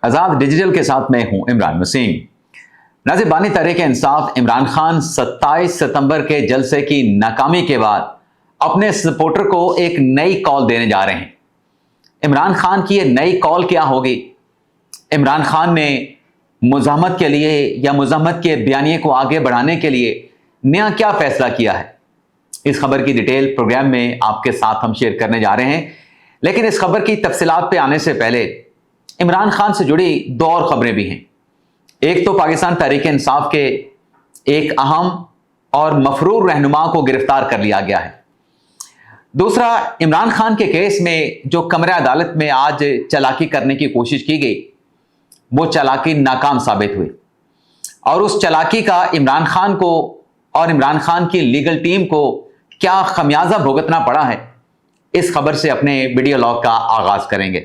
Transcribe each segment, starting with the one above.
आजाद digital के साथ मैं हूं इमरान वसीम। नाज़रीन, बानी तहरीक इंसाफ इमरान खान 27 सितंबर के जलसे की नाकामी के बाद अपने सपोर्टर को एक नई कॉल देने जा रहे हैं। इमरान खान की ये नई कॉल क्या होगी? इमरान खान ने मुज़ाहमत के लिए या मुज़ाहमत के बयानिए को आगे बढ़ाने के लिए नया क्या फैसला किया है? इस खबर की डिटेल प्रोग्राम में आपके साथ हम शेयर करने जा रहे हैं। लेकिन इस खबर की तफसीलात पे आने से पहले इमरान खान से जुड़ी दो और खबरें भी हैं। एक तो पाकिस्तान तहरीक इंसाफ के एक अहम और मफरूर रहनुमा को गिरफ्तार कर लिया गया है। दूसरा, इमरान खान के केस में जो कमरे अदालत में आज चालाकी करने की कोशिश की गई, वो चालाकी नाकाम साबित हुई और उस चालाकी का इमरान खान को और इमरान खान की लीगल टीम को क्या खमियाजा भुगतना पड़ा है, इस खबर से अपने वीडियो लॉग का आगाज करेंगे।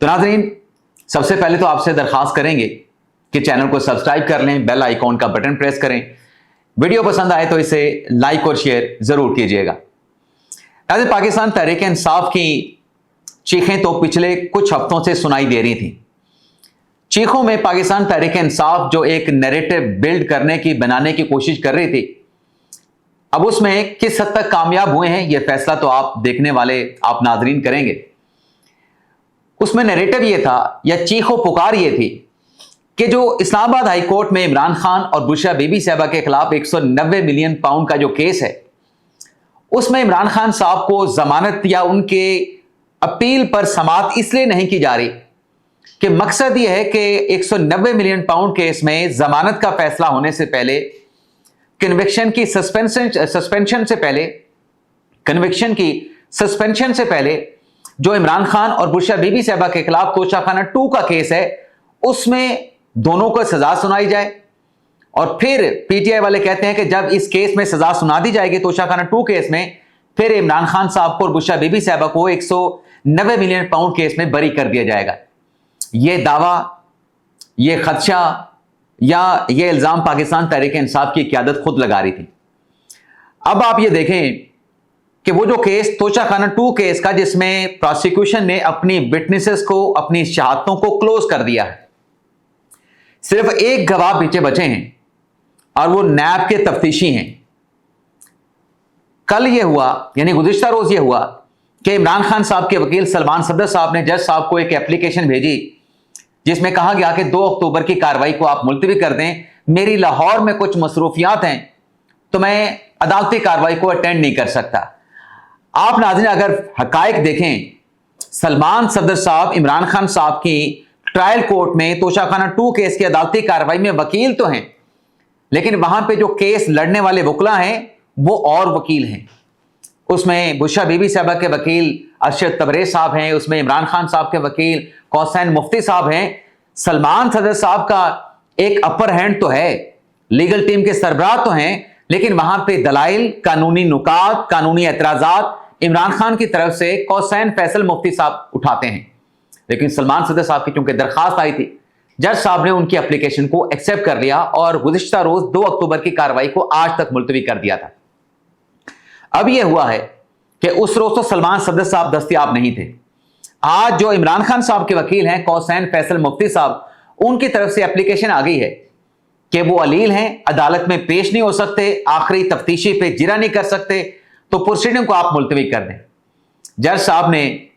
तो नाज़रीन, सबसे पहले तो आपसे दरख्वास्त करेंगे कि चैनल को सब्सक्राइब कर लें, बेल आइकॉन का बटन प्रेस करें। वीडियो पसंद आए तो इसे लाइक और शेयर जरूर कीजिएगा। नाज़रीन, पाकिस्तान तहरीक इंसाफ की चीखें तो पिछले कुछ हफ्तों से सुनाई दे रही थी। चीखों में पाकिस्तान तहरीक इंसाफ जो एक नैरेटिव बिल्ड करने की बनाने की कोशिश कर रही थी, अब उसमें किस हद तक कामयाब हुए हैं यह फैसला तो आप देखने वाले आप नाजरीन करेंगे। उसमें नैरेटिव ये था या चीखों पुकार ये थी कि जो इस्लामाबाद हाई कोर्ट में इमरान खान और बुशरा बीबी साहबा के खिलाफ 190 मिलियन पाउंड का जो केस है, उसमें इमरान खान साहब को जमानत या उनके अपील पर समाअत इसलिए नहीं की जा रही कि मकसद यह है कि 190 मिलियन पाउंड केस में जमानत का फैसला होने से पहले कन्विक्शन की सस्पेंशन से पहले जो इमरान खान और बुशरा बीबी साहबा के खिलाफ तोशाखाना 2 का केस है, उसमें दोनों को सजा सुनाई जाए। और फिर पीटीआई वाले कहते हैं कि जब इस केस में सजा सुना दी जाएगी तोशाखाना 2 केस में, फिर इमरान खान साहब को और बुशरा बीबी साहबा को 190 मिलियन पाउंड केस में बरी कर दिया जाएगा। यह दावा, यह खदशा या यह इल्जाम पाकिस्तान तहरीक इंसाफ की क़यादत खुद लगा रही थी। अब आप ये देखें कि वो जो केस तोशाखाना 2 केस का, जिसमें प्रोसिक्यूशन ने अपनी विटनेसेस को, अपनी शहादतों को क्लोज कर दिया है, सिर्फ एक गवाह पीछे बचे हैं और वो नैब के तफ्तीशी हैं। कल ये हुआ, यानी गुज़िश्ता रोज ये हुआ कि इमरान खान साहब के वकील सलमान सफदर साहब ने जज साहब को एक एप्लीकेशन भेजी जिसमें कहा गया कि 2 अक्टूबर की कार्रवाई को आप मुलतवी कर दें। मेरी लाहौर में कुछ मसरूफियात हैं तो मैं अदालती कार्रवाई को अटेंड नहीं कर सकता। आप नाज़रीन अगर हकायक देखें, सलमान सफदर साहब इमरान खान साहब की ट्रायल कोर्ट में तोशाखाना 2 केस की अदालती कार्रवाई में वकील तो हैं, लेकिन वहां पे जो केस लड़ने वाले वकला हैं वो और वकील हैं। उसमें बुशरा बीबी साहबा के वकील अरशद तबरेज़ साहब हैं, उसमें इमरान खान साहब के वकील कौसैन मुफ्ती साहब हैं। सलमान सफदर साहब का एक अपर हैंड तो है, लीगल टीम के सरबराह तो हैं, लेकिन वहां पे दलाइल, कानूनी नुकात, कानूनी एतराजात इमरान खान की तरफ से कौसैन फैसल मुफ्ती साहब उठाते हैं। लेकिन सलमान सफदर साहब की चूंकि दरखास्त आई थी, जज साहब ने उनकी एप्लीकेशन को एक्सेप्ट कर लिया और गुज़िश्ता रोज 2 अक्टूबर की कार्रवाई को आज तक मुलतवी कर दिया था। अब यह हुआ है कि उस रोज तो सलमान सफदर साहब दस्तयाब नहीं थे। आज जो इमरान खान साहब के वकील हैं कौसैन फैसल मुफ्ती साहब, उनकी तरफ से एप्लीकेशन आ गई है कि वो अलील हैं, अदालत में पेश नहीं हो सकते, आखिरी तफ्तीशी पे जिरा नहीं कर सकते, तो प्रोसीडिंग को आप मुलतवी कर दें। जज साहब ने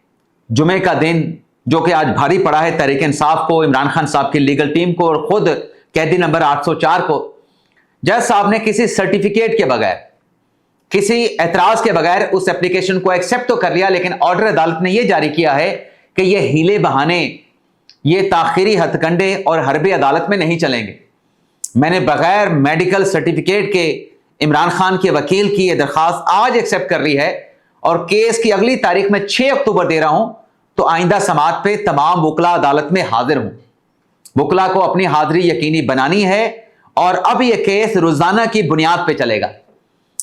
जुमे का दिन, जो कि आज भारी पड़ा है तहरीक इंसाफ को, इमरान खान साहब की लीगल टीम को और खुद कैदी नंबर 804 को, जज साहब ने किसी सर्टिफिकेट के बगैर, किसी एतराज के बगैर उस एप्लीकेशन को एक्सेप्ट तो कर लिया, लेकिन ऑर्डर अदालत ने यह जारी किया है कि यह हीले बहाने, ये ताखिरी हथकंडे और हरबे अदालत में नहीं चलेंगे। मैंने बगैर मेडिकल सर्टिफिकेट के इमरान खान के वकील की यह दरखास्त आज एक्सेप्ट कर ली है और केस की अगली तारीख में 6 अक्टूबर दे रहा हूं, तो आइंदा समाअत पे तमाम वकला अदालत में हाजिर हूं। वकला को अपनी हाजिरी यकीनी बनानी है और अब यह केस रोजाना की बुनियाद पे चलेगा।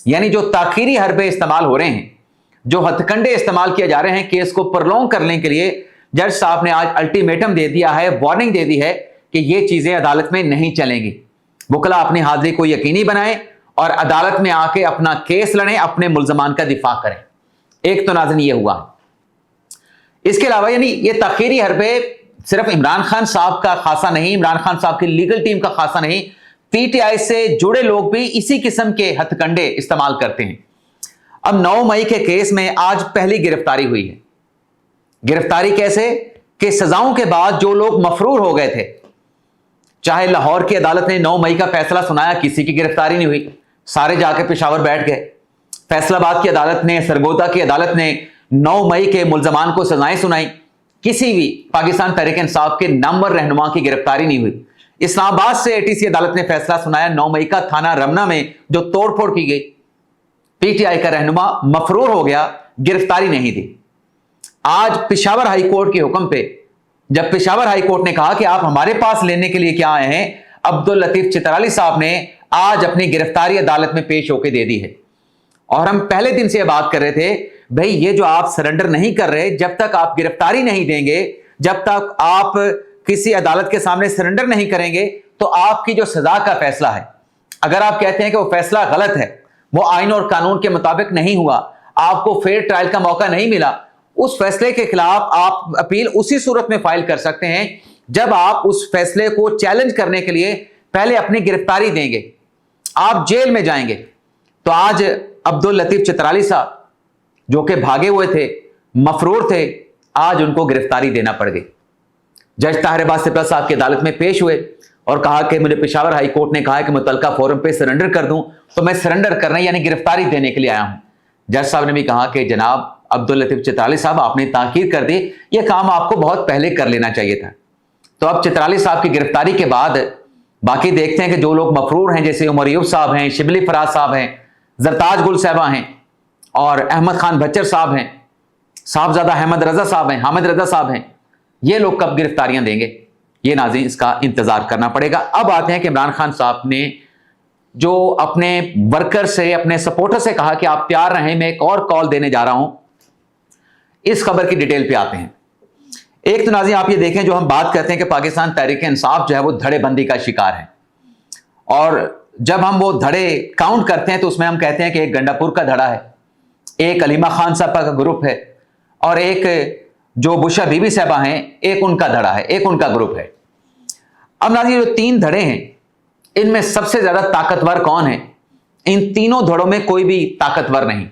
यानी जो ताखीरी हरबे इस्तेमाल हो रहे हैं, जो हथकंडे इस्तेमाल किए जा रहे हैं केस को प्रलोंग करने के लिए, जज साहब ने आज अल्टीमेटम दे दिया है, वार्निंग दे दी है कि ये चीजें अदालत में नहीं चलेंगी। वकला अपनी हाजिरी को यकीनी बनाएं और अदालत में आके अपना केस लड़ें, अपने मुल्जमान का दिफा करें। एक तो नाज़रीन ये हुआ। इसके अलावा यानी ये ताखीरी हरबे सिर्फ इमरान खान साहब का खासा नहीं, इमरान खान साहब की लीगल टीम का खासा नहीं, पीटीआई से जुड़े लोग भी इसी किस्म के हथकंडे इस्तेमाल करते हैं। अब 9 मई के केस में आज पहली गिरफ्तारी हुई है। गिरफ्तारी कैसे कि सजाओं के बाद जो लोग मफरूर हो गए थे, चाहे लाहौर की अदालत ने 9 मई का फैसला सुनाया, किसी की गिरफ्तारी नहीं हुई, सारे जाके पेशावर बैठ गए। फैसलाबाद की अदालत ने, सरगोदा की अदालत ने 9 मई के मुल्जमान को सजाएं सुनाई, किसी भी पाकिस्तान तहरीक इंसाफ के नामवर रहनुमा की गिरफ्तारी नहीं हुई। इस्लामाबाद से एटीसी अदालत ने फैसला सुनाया 9 मई का, थाना रमना में जो तोड़फोड़ की गई, पीटीआई का रहनुमा मफरूर हो गया, गिरफ्तारी नहीं दी। आज पेशावर हाई कोर्ट के हुक्म पे, जब पेशावर हाई कोर्ट ने कहा कि आप हमारे पास लेने के लिए क्या आए हैं, अब्दुल लतीफ चित्राली साहब ने आज अपनी गिरफ्तारी अदालत में पेश होकर दे दी है। और हम पहले दिन से यह बात कर रहे थे, भाई ये जो आप सरेंडर नहीं कर रहे, जब तक आप गिरफ्तारी नहीं देंगे, जब तक आप किसी अदालत के सामने सरेंडर नहीं करेंगे, तो आपकी जो सजा का फैसला है, अगर आप कहते हैं कि वो फैसला गलत है, वो आइन और कानून के मुताबिक नहीं हुआ, आपको फेयर ट्रायल का मौका नहीं मिला, उस फैसले के खिलाफ आप अपील उसी सूरत में फाइल कर सकते हैं जब आप उस फैसले को चैलेंज करने के लिए पहले अपनी गिरफ्तारी देंगे, आप जेल में जाएंगे। तो आज अब्दुल लतीफ चित्राली साहब जो कि भागे हुए थे, मफरूर थे, आज उनको गिरफ्तारी देना पड़ गई। जज ताहिर अब्बास सिपला साहब की अदालत में पेश हुए और कहा कि मुझे पेशावर हाई कोर्ट ने कहा कि मुतलका फोरम पे सरेंडर कर दूं, तो मैं सरेंडर करने यानी गिरफ्तारी देने के लिए आया हूं। जज साहब ने भी कहा कि जनाब अब्दुल लतीफ चित्राली साहब, आपने ताकीद कर दी, यह काम आपको बहुत पहले कर लेना चाहिए था। तो अब चित्राली साहब की गिरफ्तारी के बाद बाकी देखते हैं कि जो लोग मफरूर हैं, जैसे उमर अयूब साहब हैं, शिबली फराज साहब हैं, जरताज गुल साहबा हैं और अहमद खान बच्चर साहब हैं, साहबजादा अहमद रजा साहब हैं, हामिद रजा साहब हैं, ये लोग कब गिरफ्तारियां देंगे, ये नाज़रीन इसका इंतजार करना पड़ेगा। अब आते हैं कि इमरान खान साहब ने जो अपने वर्कर से, अपने सपोर्टर से कहा कि आप तैयार रहें, मैं एक और कॉल देने जा रहा हूं, इस खबर की डिटेल पे आते हैं। एक तो नाज़रीन आप ये देखें, जो हम बात करते हैं कि पाकिस्तान तहरीक इंसाफ जो है वो धड़ेबंदी का शिकार है, और जब हम वो धड़े काउंट करते हैं तो उसमें हम कहते हैं कि एक गंडापुर का धड़ा है, एक अलीमा खान साहबा का ग्रुप है, और एक जो बुशा बीबी साहबा हैं, एक उनका धड़ा है, एक उनका ग्रुप है। अब नाज़रीन जो 3 धड़े हैं, इनमें सबसे ज्यादा ताकतवर कौन है? इन तीनों धड़ों में कोई भी ताकतवर नहीं।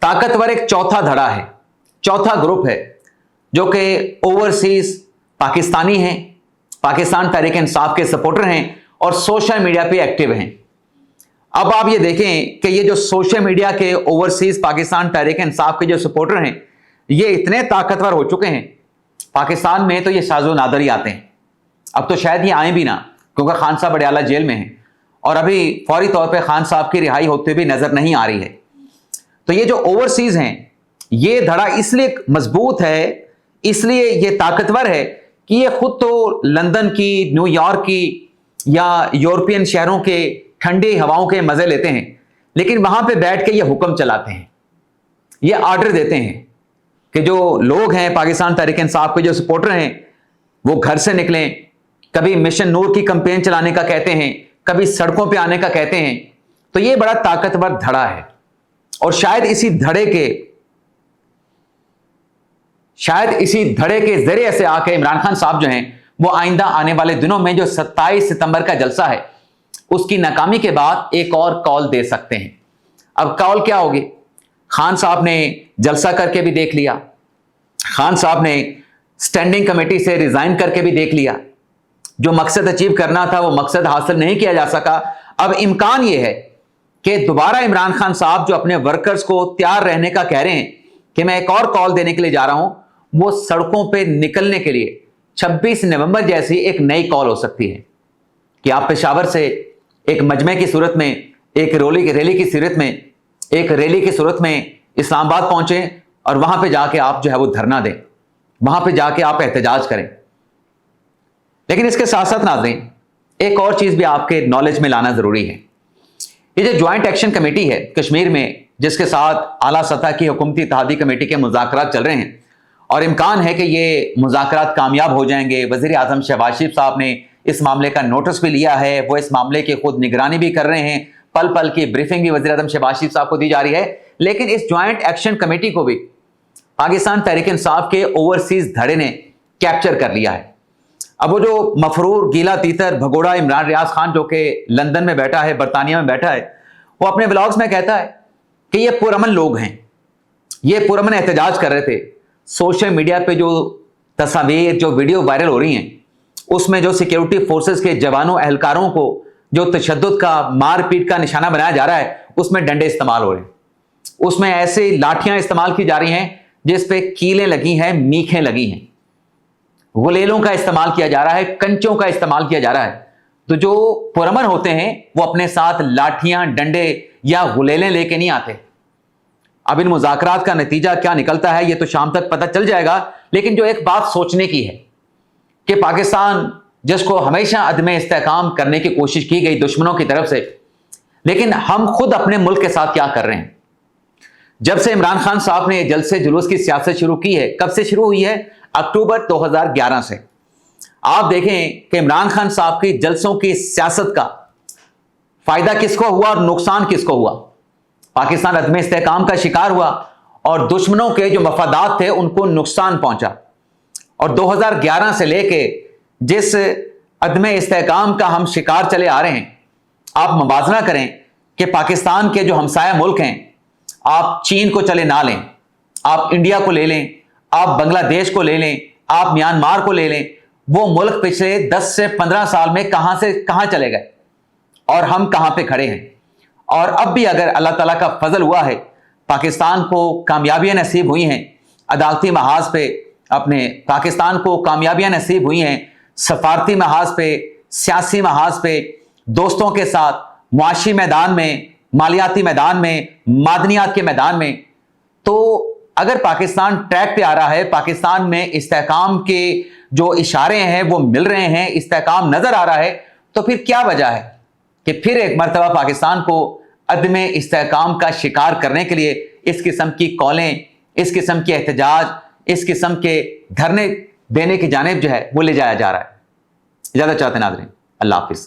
ताकतवर एक चौथा धड़ा है, चौथा ग्रुप है, जो कि ओवरसीज पाकिस्तानी हैं, पाकिस्तान तहरीक इंसाफ के सपोर्टर हैं और सोशल मीडिया पे एक्टिव हैं। अब आप ये देखें कि ये जो सोशल मीडिया के ओवरसीज पाकिस्तान तहरीक इंसाफ के जो सपोर्टर हैं, ये इतने ताकतवर हो चुके हैं, पाकिस्तान में तो ये साजो नादर ही आते हैं। अब तो शायद ये आए भी ना, क्योंकि खान साहब अडयाला जेल में हैं और अभी फौरी तौर पे खान साहब की रिहाई होते हुए नजर नहीं आ रही है। तो ये जो ओवरसीज हैं, ये धड़ा इसलिए मजबूत है, इसलिए ये ताकतवर है कि ये खुद तो लंदन की, न्यूयॉर्क की या यूरोपियन शहरों के ठंडी हवाओं के मजे लेते हैं, लेकिन वहां पे बैठ के ये हुक्म चलाते हैं, ये आर्डर देते हैं कि जो लोग हैं पाकिस्तान तहरीक इंसाफ के जो सपोर्टर हैं, वो घर से निकलें, कभी मिशन नूर की कैंपेन चलाने का कहते हैं, कभी सड़कों पे आने का कहते हैं। तो ये बड़ा ताकतवर धड़ा है, और शायद इसी धड़े के जरिए से आके इमरान खान साहब जो हैं, वो आइंदा आने वाले दिनों में जो 27 सितंबर का जलसा है, उसकी नाकामी के बाद एक और कॉल दे सकते हैं। अब कॉल क्या होगी? खान साहब ने जलसा करके भी देख लिया, खान साहब ने स्टैंडिंग कमेटी से रिजाइन करके भी देख लिया, जो मकसद अचीव करना था वो मकसद हासिल नहीं किया जा सका। अब इम्कान ये है कि दोबारा इमरान खान साहब जो अपने वर्कर्स को तैयार रहने का कह रहे हैं कि मैं एक और कॉल देने के लिए जा रहा हूं, वो सड़कों पे निकलने के लिए 26 नवंबर जैसी एक नई कॉल हो सकती है कि आप पेशावर से एक मजमे की सूरत में, एक रैली की सूरत में इस्लामाबाद पहुंचे और वहां पे जाके आप जो है वो धरना दें, वहां पे जाके आप एहतजाज करें। लेकिन इसके साथ साथ नाज़रीन एक और चीज भी आपके नॉलेज में लाना जरूरी है। ये जो ज्वाइंट एक्शन कमेटी है कश्मीर में, जिसके साथ आला सतह की हुकूमती इत्तेहादी कमेटी के मुज़ाकरात चल रहे हैं और इम्कान है कि ये मुज़ाकरात कामयाब हो जाएंगे। वज़ीर आज़म शहबाज शरीफ साहब ने इस मामले का नोटिस भी लिया है, वो इस मामले की खुद निगरानी भी कर रहे हैं, पल पल की ब्रीफिंग भी वज़ीर आज़म शहबाज शरीफ साहब को दी जा रही है। लेकिन इस ज्वाइंट एक्शन कमेटी को भी पाकिस्तान तहरीक इंसाफ के ओवरसीज धड़े ने कैप्चर कर लिया है। अब वो जो मफरूर गीला तीतर भगोड़ा इमरान रियाज खान जो कि लंदन में बैठा है, बरतानिया में बैठा है, वो अपने ब्लॉग्स में कहता है कि ये पुरअमन लोग हैं, ये पुरअमन एहतजाज कर रहे थे। सोशल मीडिया पे जो तस्वीर, जो वीडियो वायरल हो रही हैं, उसमें जो सिक्योरिटी फोर्सेस के जवानों अहलकारों को जो तशद्दुद का, मारपीट का निशाना बनाया जा रहा है, उसमें डंडे इस्तेमाल हो रहे हैं, उसमें ऐसे लाठियां इस्तेमाल की जा रही हैं जिस पे कीलें लगी हैं, मीखें लगी हैं, गुलेलों का इस्तेमाल किया जा रहा है, कंचों का इस्तेमाल किया जा रहा है। तो जो पुरअमन होते हैं वो अपने साथ लाठियां, डंडे या गुलेलें लेके नहीं आते। अब इन मुज़ाकरात का नतीजा क्या निकलता है ये तो शाम तक पता चल जाएगा, लेकिन जो एक बात सोचने की है कि पाकिस्तान जिसको हमेशा अदम इस्तेहकाम करने की कोशिश की गई दुश्मनों की तरफ से, लेकिन हम खुद अपने मुल्क के साथ क्या कर रहे हैं। जब से इमरान खान साहब ने जलसे जुलूस की सियासत शुरू की है, कब से शुरू हुई है? अक्टूबर 2011 से। आप देखें कि इमरान खान साहब की जलसों की सियासत का फायदा किसको हुआ और नुकसान किसको हुआ? पाकिस्तान अदम इस्तेहकाम का शिकार हुआ और दुश्मनों के जो मफादात थे उनको नुकसान पहुंचा। और 2011 से लेके जिस अदम इस्तेहकाम का हम शिकार चले आ रहे हैं, आप मुवाजना करें कि पाकिस्तान के जो हमसाया मुल्क हैं, आप चीन को चले ना लें, आप इंडिया को ले लें, आप बांग्लादेश को ले लें, आप म्यांमार को ले लें, वो मुल्क पिछले 10 से 15 साल में कहां से कहां चले गए और हम कहां पे खड़े हैं। और अब भी अगर अल्लाह ताला का फजल हुआ है, पाकिस्तान को कामयाबियां नसीब हुई हैं, अदालती महाज पे अपने पाकिस्तान को कामयाबियां नसीब हुई हैं, सफारती महाज पे, सियासी महाज पे, दोस्तों के साथ, मुआशी मैदान में, मालियाती मैदान में, मादनियात के मैदान में, तो अगर पाकिस्तान ट्रैक पे आ रहा है, पाकिस्तान में इस्तेहकाम के जो इशारे हैं वो मिल रहे हैं, इस्तेहकाम नजर आ रहा है, तो फिर क्या वजह है कि फिर एक मरतबा पाकिस्तान को अदम इस्तेहकाम का शिकार करने के लिए इस किस्म की कॉलें, इस किस्म के एहतजाज, इस किस्म के धरने देने की जानिब जो है वो ले जाया जा रहा है। इजाज़त चाहते नाज़रीन, अल्लाह हाफिज़।